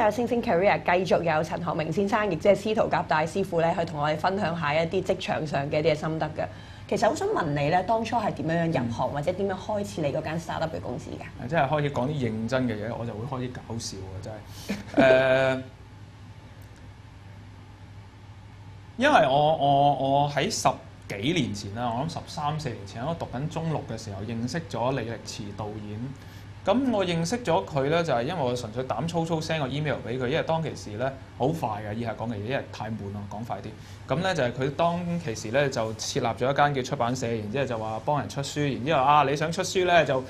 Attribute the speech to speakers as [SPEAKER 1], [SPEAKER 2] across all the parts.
[SPEAKER 1] 有星星 Career 繼續有陳學明先生，亦即係司徒甲大師傅咧，去同我哋分享下一啲職場上嘅一啲心得嘅。其實好想問你咧，當初係點樣入行，或者點樣開始你嗰間 startup 嘅公司㗎？
[SPEAKER 2] 即係開始講啲認真嘅嘢，我就會開始搞笑啊！真係因為我喺10幾年前啦，我諗13、14年前，我讀緊中六嘅時候認識咗李力持導演。咁我認識咗佢咧，就係因為我純粹膽粗粗 send 個 email 俾佢，因為當其時咧好快嘅，以下講嘅嘢，因為太悶啦，講快啲。咁咧就係佢當其時咧就設立咗一間叫出版社，然之後就話幫人出書，然之後你想出書咧就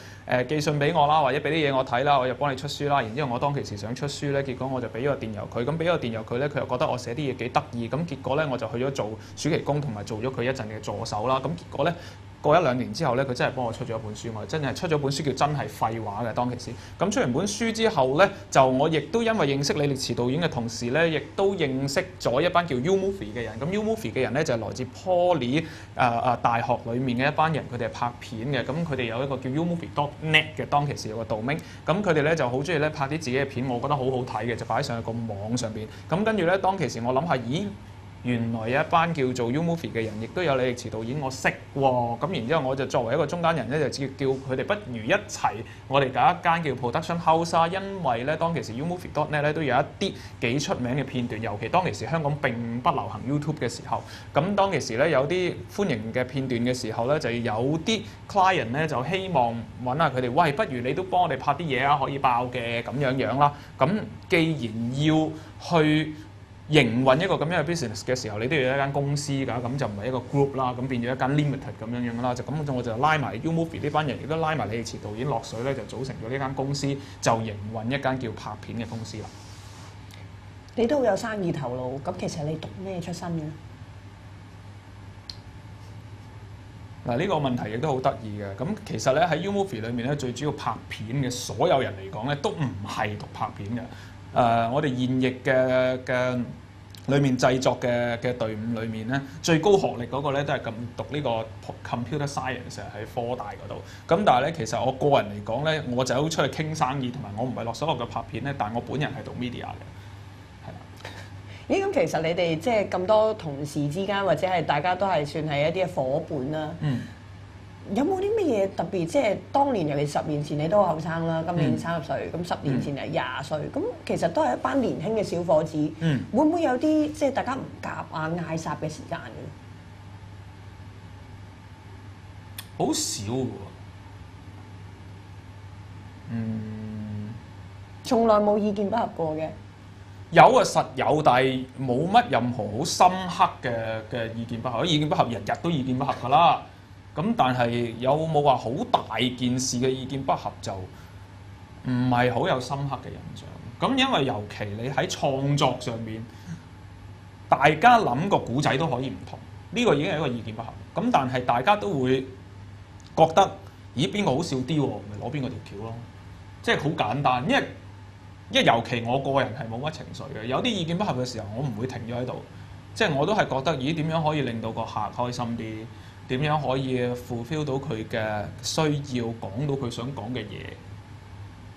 [SPEAKER 2] 寄信俾我啦，或者俾啲嘢我睇啦，我就幫你出書啦。然之後我當其時想出書咧，結果我就俾咗個電郵佢，咁俾咗個電郵佢咧，佢又覺得我寫啲嘢幾得意，咁結果咧我就去咗做暑期工同埋做咗佢一陣嘅助手啦。咁結果咧，過1、2年之後咧，佢真係幫我出咗一本書，我真係出咗本書叫真係廢話嘅當其時。咁出完本書之後咧，就我亦都因為認識李力持導演嘅同時咧，亦都認識咗一班叫 U-Movie 嘅人。咁 U-Movie 嘅人咧就係來自 Poly 大學裡面嘅一班人，佢哋係拍片嘅。咁佢哋有一個叫 U-Movie.net 嘅，當其時有個 domain。咁佢哋咧就好中意咧拍啲自己嘅片，我覺得好好睇嘅，就擺上去個網上邊。咁跟住咧，當其時我諗下，咦？原來有一班叫做 U-Movie 嘅人，亦都有李力持導演，我識喎。咁然之後，我就作為一個中間人咧，就叫佢哋不如一齊，我哋搞一間叫 Production House 啊。因為咧，當其時 U-Movie.net 咧都有一啲幾出名嘅片段，尤其當其時香港並不流行 YouTube 嘅時候。咁當其時咧有啲歡迎嘅片段嘅時候咧，就有啲 client 咧就希望揾下佢哋，喂，不如你都幫我哋拍啲嘢啊，可以爆嘅咁樣啦。咁既然要去營運一個咁樣嘅 business 嘅時候，你都要有一間公司㗎，咁就唔係一個 group 啦，咁變咗一間 limited 咁樣啦，就咁我就拉埋 U-Movie 呢班人，亦都拉埋李力持導演落水咧，就組成咗呢間公司，就營運一間叫拍片嘅公司啦。
[SPEAKER 1] 你都好有生意頭腦，咁其實你讀咩出身嘅？
[SPEAKER 2] 嗱，呢個問題亦都好得意嘅。咁其實咧喺 U-Movie 裏面咧，最主要拍片嘅所有人嚟講咧，都唔係讀拍片嘅。我哋現役嘅裏面製作嘅隊伍裏面咧，最高學歷嗰個咧都係讀呢個 computer science 喺科大嗰度。咁但係咧，其實我個人嚟講咧，我走出去傾生意，同埋我唔係落手落腳拍片咧，但係我本人係讀 media 嘅，係啦。
[SPEAKER 1] 咦，咁其實你哋即係咁多同事之間，或者係大家都係算係一啲伙伴啦。有冇啲乜嘢特別？即係當年，尤其10年前你都好後生啦，今年30歲，咁10年前係20歲，咁其實都係一班年輕嘅小伙子。會唔會有啲即係大家唔夾啊、嗌霎嘅時間嘅？
[SPEAKER 2] 好少喎。
[SPEAKER 1] 從來冇意見不合過嘅。
[SPEAKER 2] 有啊，實有，但係冇乜任何好深刻嘅意見不合。意見不合，日日都意見不合㗎啦。咁但係有冇話好大件事嘅意見不合，就唔係好有深刻嘅印象。咁因為尤其你喺創作上面，大家諗個古仔都可以唔同，呢個已經係一個意見不合。咁但係大家都會覺得，咦，邊個好笑啲喎？咪攞邊個條橋咯，即係好簡單。因為尤其我個人係冇乜情緒嘅，有啲意見不合嘅時候，我唔會停咗喺度，即係我都係覺得，咦，點樣可以令到個客開心啲？點樣可以 fulfill 到佢嘅需要，講到佢想講嘅嘢，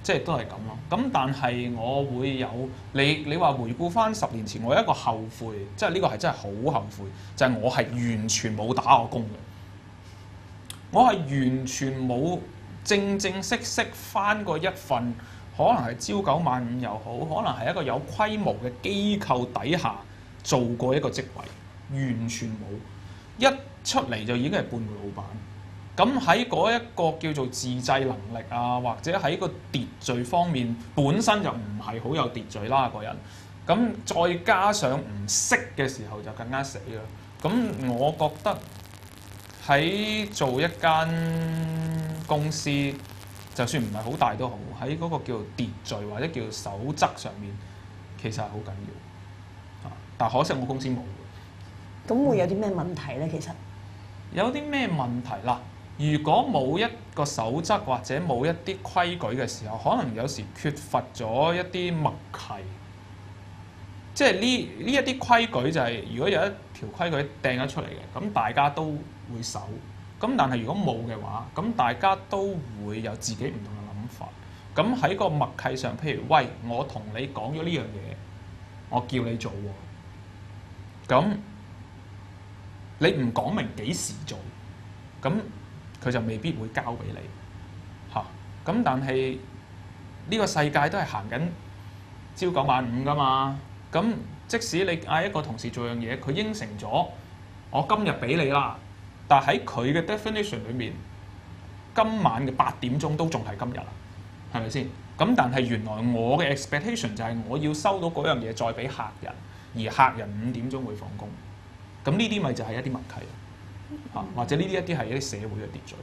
[SPEAKER 2] 即係都係咁咯。咁但係我會有你話回顧翻10年前，我有一個後悔，即係呢個係真係好後悔，就係我係完全冇打過工嘅，我係完全冇正式翻過一份，可能係朝9晚5又好，可能係一個有規模嘅機構底下做過一個職位，完全冇。一出嚟就已經係半個老闆，咁喺嗰一個叫做自制能力啊，或者喺個秩序方面本身就唔係好有秩序啦個人，咁再加上唔識嘅時候就更加死啦。咁我覺得喺做一間公司，就算唔係好大都好，喺嗰個叫做秩序或者叫做守則上面，其實係好緊要。但可惜我公司冇。
[SPEAKER 1] 咁會有啲咩問題咧？其實
[SPEAKER 2] 有啲咩問題啦？如果冇一個守則或者冇一啲規矩嘅時候，可能有時缺乏咗一啲默契。即係呢一啲規矩就係，如果有一條規矩掟咗出嚟嘅，咁大家都會守。咁但係如果冇嘅話，咁大家都會有自己唔同嘅諗法。咁喺個默契上，譬如喂，我同你講咗呢樣嘢，我叫你做喎，咁你唔講明幾時做，咁佢就未必會交俾你嚇。咁但係呢個世界都係行緊朝九晚五㗎嘛。咁即使你嗌一個同事做樣嘢，佢應承咗我今日俾你啦，但喺佢嘅 definition 裏面，今晚嘅8點鐘都仲係今日啊，係咪先？咁但係原來我嘅 expectation 就係我要收到嗰樣嘢再俾客人，而客人5點鐘會放工。咁呢啲咪就係一啲默契嚇，或者呢啲一啲係一啲社會嘅秩序。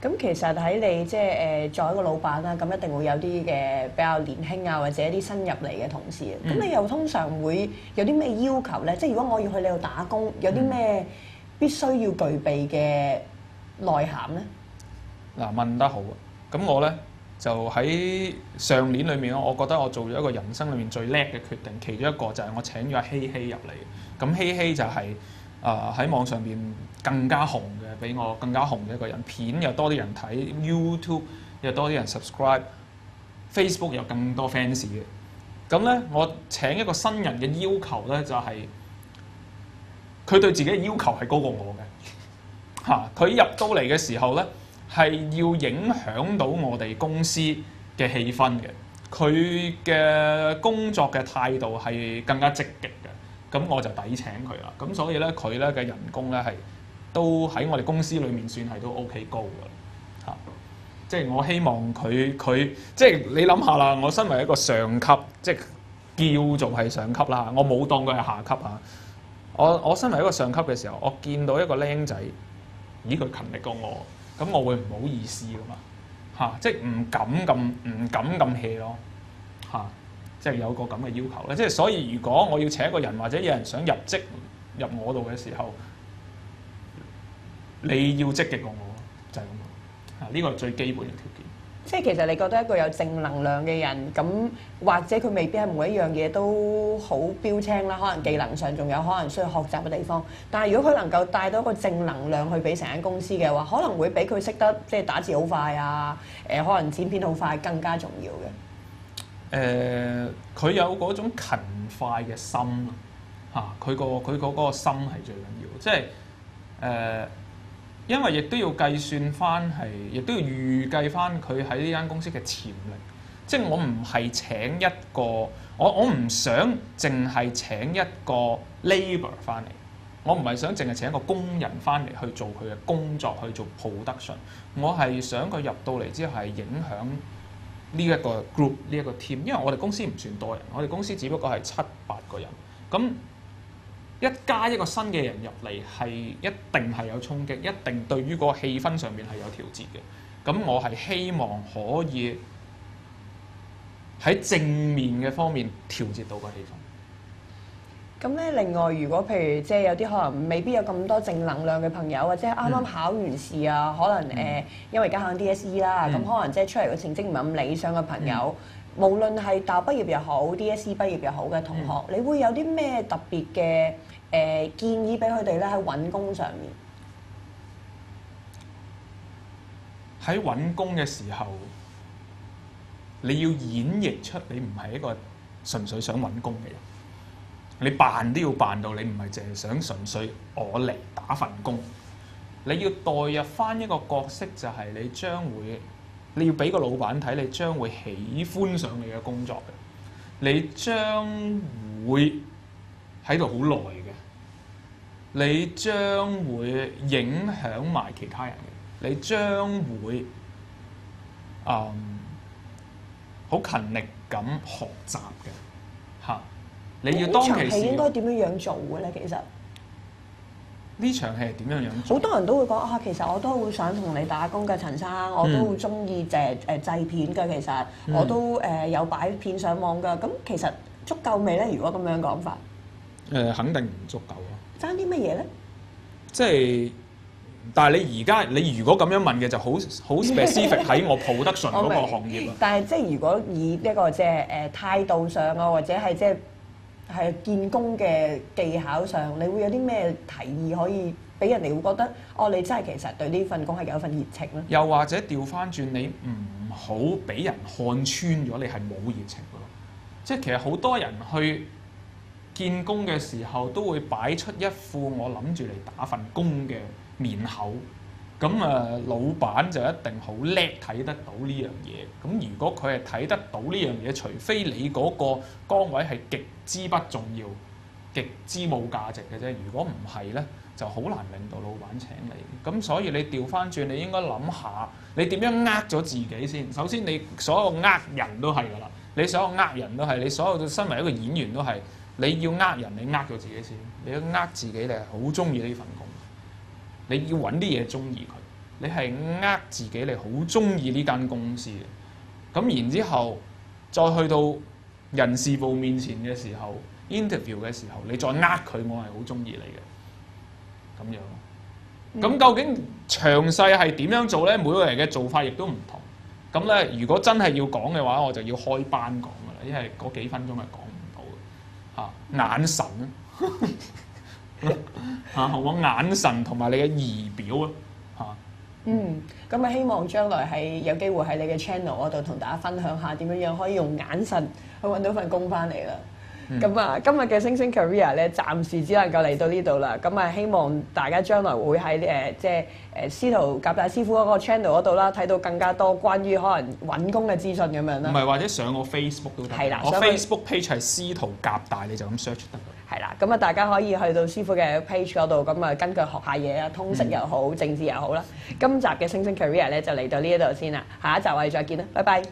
[SPEAKER 1] 咁其實喺你即係作為一個老闆啦，咁一定會有啲嘅比較年輕啊，或者一啲新入嚟嘅同事。咁你又通常會有啲咩要求咧？即係如果我要去你度打工，有啲咩必須要具備嘅內涵咧？
[SPEAKER 2] 嗱，問得好啊！咁我咧就喺上年裏面，我覺得我做咗一個人生裏面最叻嘅決定，其中一個就係我請咗希希入嚟。咁希希就係喺網上邊更加紅嘅，比我更加紅嘅一個人，片又多啲人睇 ，YouTube 又多啲人 subscribe，Facebook 有更多 fans 嘅。咁咧，我請一個新人嘅要求咧，就係佢對自己嘅要求係高過我嘅嚇。佢入到嚟嘅時候咧，係要影響到我哋公司嘅氣氛嘅。佢嘅工作嘅態度係更加積極嘅。咁我就抵請佢啦，咁所以咧佢咧嘅人工咧係都喺我哋公司裏面算係都 OK 高㗎嚇，即係我希望佢即係你諗下啦，我身為一個上級，即係叫做係上級啦，我冇當佢係下級嚇。我身為一個上級嘅時候，我見到一個僆仔，咦佢勤力過我，咁我會唔好意思㗎嘛嚇，即係唔敢咁 hea 咯嚇。即係有個咁嘅要求咧，即係所以如果我要請一個人或者有人想入職入我度嘅時候，你要積極過我，就係咁咯。呢個係最基本嘅條件。
[SPEAKER 1] 即係其實你覺得一個有正能量嘅人，咁或者佢未必係每一樣嘢都好標青啦，可能技能上仲有可能需要學習嘅地方。但係如果佢能夠帶到一個正能量去俾成間公司嘅話，可能會比佢識得即係打字好快啊，可能剪片好快更加重要嘅。
[SPEAKER 2] 佢有嗰種勤快嘅心嚇，佢嗰個心係最緊要，即係因為亦都要計算翻係，亦都要預計翻佢喺呢間公司嘅潛力。即係我唔係請一個，我唔想淨係請一個 labor 翻嚟，我唔係想淨係請一個工人翻嚟去做佢嘅工作，去做 production。我係想佢入到嚟之後係影響呢一個 group 呢一個 team， 因為我哋公司唔算多人，我哋公司只不過係7-8個人，咁一加一個新嘅人入嚟係一定係有衝擊，一定對於個氣氛上面係有調節嘅。咁我係希望可以喺正面嘅方面調節到個氣氛。
[SPEAKER 1] 咁咧，另外如果譬如即係有啲可能未必有咁多正能量嘅朋友，或者啱啱考完試啊，可能因為而家考 DSE 啦，咁可能即係出嚟嘅成績唔係咁理想嘅朋友，無論係大學畢業又好 DSE 畢業又好嘅同學，你會有啲咩特別嘅建議俾佢哋咧？喺揾工上面，
[SPEAKER 2] 喺揾工嘅時候，你要演繹出你唔係一個純粹想揾工嘅人。你扮都要扮到你唔係淨係想純粹我嚟打份工，你要代入翻一個角色，就係你要俾個老闆睇，你將會喜歡上你嘅工作嘅，你將會喺度好耐嘅，你將會影響埋其他人嘅，你將會好勤力咁學習嘅嚇。你要當其時，呢場戲
[SPEAKER 1] 應該點樣做嘅咧？其實
[SPEAKER 2] 呢場戲係點樣做？
[SPEAKER 1] 好多人都會講啊，其實我都好想同你打工嘅陳生，我都好中意製片嘅。其實我都有擺片上網㗎。咁其實足夠未咧？如果咁樣講法，
[SPEAKER 2] 肯定唔足夠咯。
[SPEAKER 1] 爭啲乜嘢咧？
[SPEAKER 2] 即係，但係你如果咁樣問嘅就好 specific 喺我production嗰個行業啊。
[SPEAKER 1] 但係即係如果以一個即係態度上啊，或者係即係見工嘅技巧上，你會有啲咩提議可以俾人哋會覺得哦，你真係其實對呢份工係有一份熱情咧？
[SPEAKER 2] 又或者調翻轉，你唔好俾人看穿咗你係冇熱情㗎咯。即係其實好多人去見工嘅時候，都會擺出一副我諗住嚟打份工嘅面口。咁老闆就一定好叻睇得到呢樣嘢。咁如果佢係睇得到呢樣嘢，除非你嗰個崗位係極之不重要、極之冇價值嘅啫。如果唔係咧，就好難令到老闆請你。咁所以你調翻轉，你應該諗下，你點樣呃咗自己先。首先你所有呃人都係㗎啦，你所有呃人都係，你所有身為一個演員都係，你要呃人，你呃咗自己先。你要呃自己，你係好中意呢份工。你要揾啲嘢中意佢，你係呃自己，你好中意呢間公司嘅。咁然之後，再去到人事部面前嘅時候 ，interview 嘅時候，你再呃佢，我係好中意你嘅，咁樣。咁究竟詳細係點樣做咧？每個人嘅做法亦都唔同。咁咧，如果真係要講嘅話，我就要開班講㗎啦，因為嗰幾分鐘係講唔到嘅。眼神好冇眼神同埋你嘅儀表啊
[SPEAKER 1] 咁啊希望將來係有機會喺你嘅 channel 嗰度同大家分享下點樣可以用眼神去揾到份工翻嚟啦。咁啊，今日嘅星星 career 咧，暫時只能夠嚟到呢度啦。咁啊，希望大家將來會喺即係司徒夾帶師傅嗰個 channel 嗰度啦，睇到更加多關於可能揾工嘅資訊咁樣啦。
[SPEAKER 2] 唔係，或者上我 Facebook 都得。係啦，我 Facebook page 係司徒夾帶，你就咁 search 得㗎。
[SPEAKER 1] 係啦，咁啊，大家可以去到師傅嘅 page 嗰度，咁啊，跟佢學下嘢啊，通識又好，政治又好啦。今集嘅星星 career 咧就嚟到呢一度先啦，下一集我哋再見啦，拜拜。